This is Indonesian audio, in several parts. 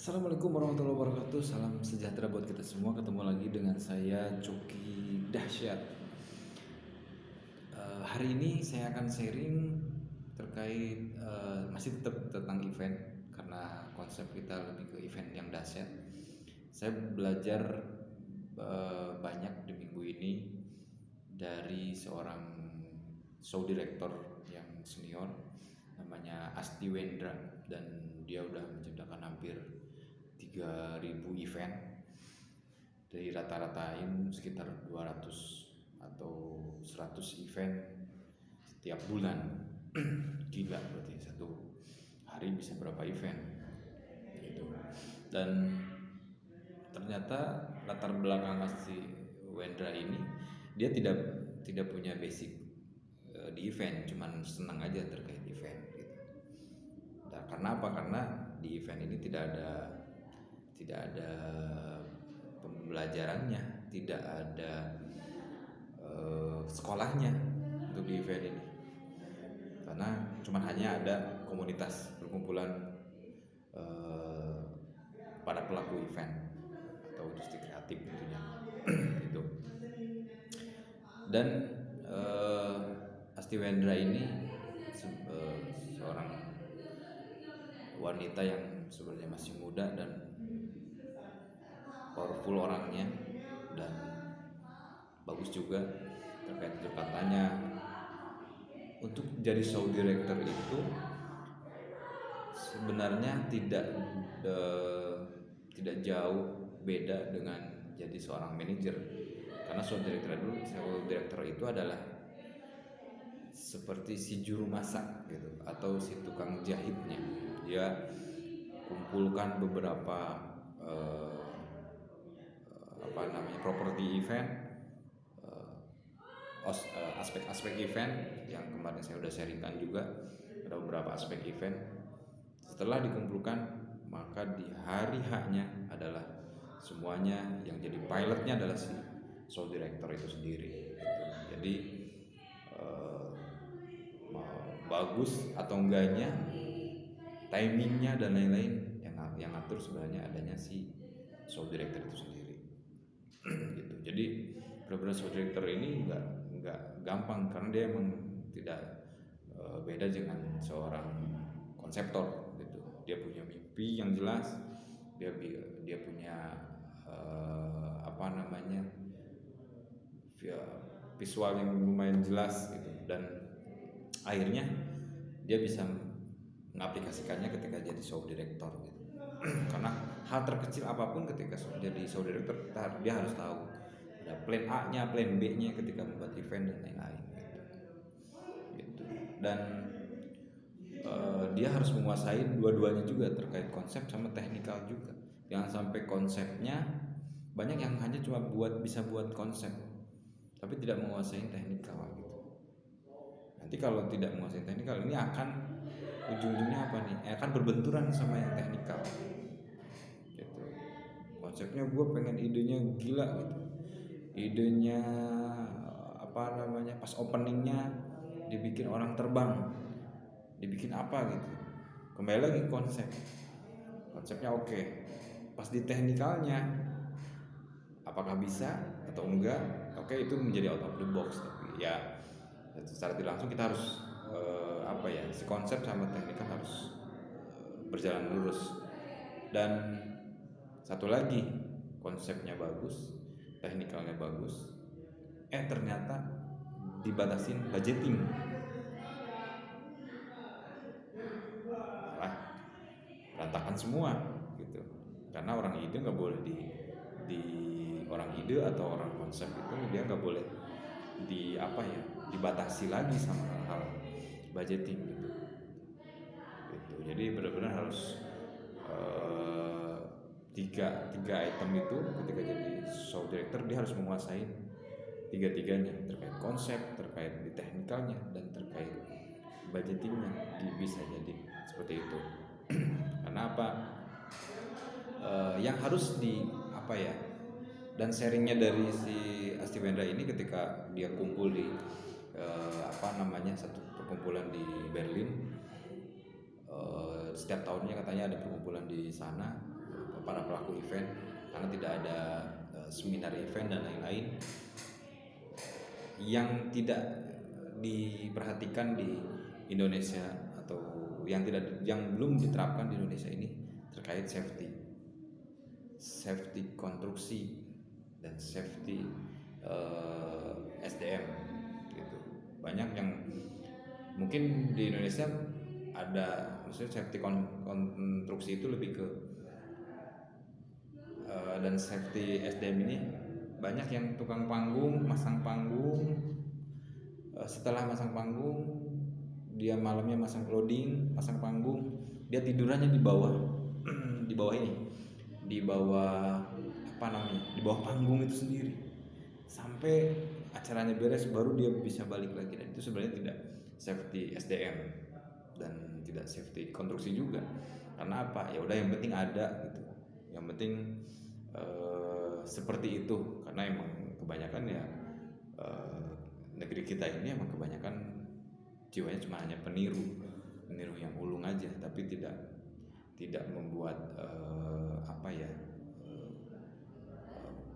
Assalamualaikum warahmatullahi wabarakatuh. Salam sejahtera buat kita semua. Ketemu lagi dengan saya Coki Dahsyat. Hari ini saya akan sharing terkait masih tetap tentang event karena konsep kita lebih ke event yang dahsyat. Saya belajar banyak di minggu ini dari seorang show director yang senior namanya Asti Wendra, dan dia udah menciptakan hampir 3.000 event dari rata-ratain sekitar 200 atau 100 event setiap bulan. Gila, berarti satu hari bisa berapa event gitu. Dan ternyata latar belakang Asti Wendra ini, dia tidak punya basic di event, cuman senang aja terkait event gitu. Nah, karena apa? Karena di event ini tidak ada pembelajarannya, tidak ada sekolahnya untuk di event ini, karena cuma hanya ada komunitas perkumpulan eh, para pelaku event atau industri kreatif tentunya. Itu. Dan Asti Wendra ini seorang wanita yang sebenarnya masih muda dan powerful orangnya, dan bagus juga terkait itu. Katanya untuk jadi show director itu sebenarnya tidak jauh beda dengan jadi seorang manajer, karena show director itu adalah seperti si juru masak gitu atau si tukang jahitnya. Dia kumpulkan beberapa eh, properti event, aspek-aspek event yang kemarin saya udah sharingkan juga. Ada beberapa aspek event. Setelah dikumpulkan, maka di hari H-nya adalah semuanya yang jadi pilotnya adalah si show director itu sendiri gitu. Jadi bagus atau enggaknya, timingnya dan lain-lain yang ngatur sebenarnya adanya si show director itu sendiri. Gitu. Jadi benar-benar show director ini nggak gampang, karena dia emang tidak beda dengan seorang konseptor gitu. Dia punya mimpi yang jelas, dia punya visual yang lumayan jelas gitu, dan akhirnya dia bisa mengaplikasikannya ketika jadi show director gitu. Karena hal terkecil apapun ketika jadi show director, dia harus tahu ada plan A-nya, plan B-nya ketika membuat event dan lain-lain gitu. Dan dia harus menguasai dua-duanya juga, terkait konsep sama teknikal juga. Jangan sampai konsepnya banyak yang hanya cuma bisa buat konsep tapi tidak menguasai teknikal gitu. Nanti kalau tidak menguasai teknikal ini akan ujung-ujungnya apa nih? Akan berbenturan sama yang teknikal gitu. Konsepnya gue pengen idenya gila gitu, idenya pas openingnya dibikin orang terbang, dibikin apa gitu, kembali lagi konsepnya oke. Pas di teknikalnya apakah bisa atau enggak, oke, itu menjadi out of the box. Tapi ya secara tidak langsung kita harus si konsep sama teknikal harus berjalan lurus. Dan satu lagi, konsepnya bagus, teknikalnya bagus, ternyata dibatasin budgeting, malah berantakan semua gitu. Karena orang ide nggak boleh di orang ide atau orang konsep itu dia nggak boleh dibatasi lagi sama hal budgeting gitu. Jadi benar-benar harus tiga item itu ketika jadi show director dia harus menguasai tiga-tiganya, terkait konsep, terkait di teknikalnya, dan terkait budgetingnya. Bisa jadi seperti itu. Karena apa? Yang harus dan sharingnya dari si Asti Wendra ini ketika dia kumpul di satu perkumpulan di Berlin. Setiap tahunnya katanya ada perkumpulan di sana, para pelaku event, karena tidak ada seminar event dan lain-lain yang tidak diperhatikan di Indonesia, atau yang belum diterapkan di Indonesia ini terkait safety konstruksi dan safety SDM gitu. Banyak yang mungkin di Indonesia ada, maksudnya safety konstruksi itu lebih ke dan safety SDM ini banyak yang tukang panggung masang panggung, setelah masang panggung dia malamnya masang loading, masang panggung, dia tidurannya di bawah di bawah ini, di bawah apa namanya, di bawah panggung itu sendiri sampai acaranya beres baru dia bisa balik lagi. Dan itu sebenarnya tidak safety SDM dan tidak safety konstruksi juga. Karena apa, ya udah yang penting ada gitu, yang penting seperti itu. Karena emang kebanyakan ya negeri kita ini emang kebanyakan jiwanya cuma hanya peniru yang ulung aja, tapi tidak membuat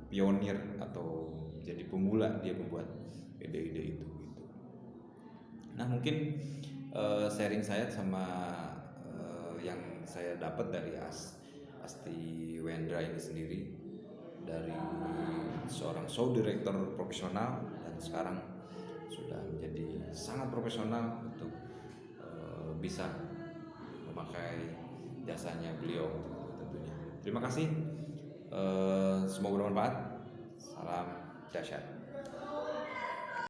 pionir atau jadi pemula dia membuat ide-ide itu gitu. Nah mungkin sharing saya sama yang saya dapat dari Asti Wendra ini sendiri, dari seorang show director profesional dan sekarang sudah menjadi sangat profesional untuk bisa memakai jasanya beliau tentunya. Terima kasih, semoga bermanfaat. Salam dahsyat.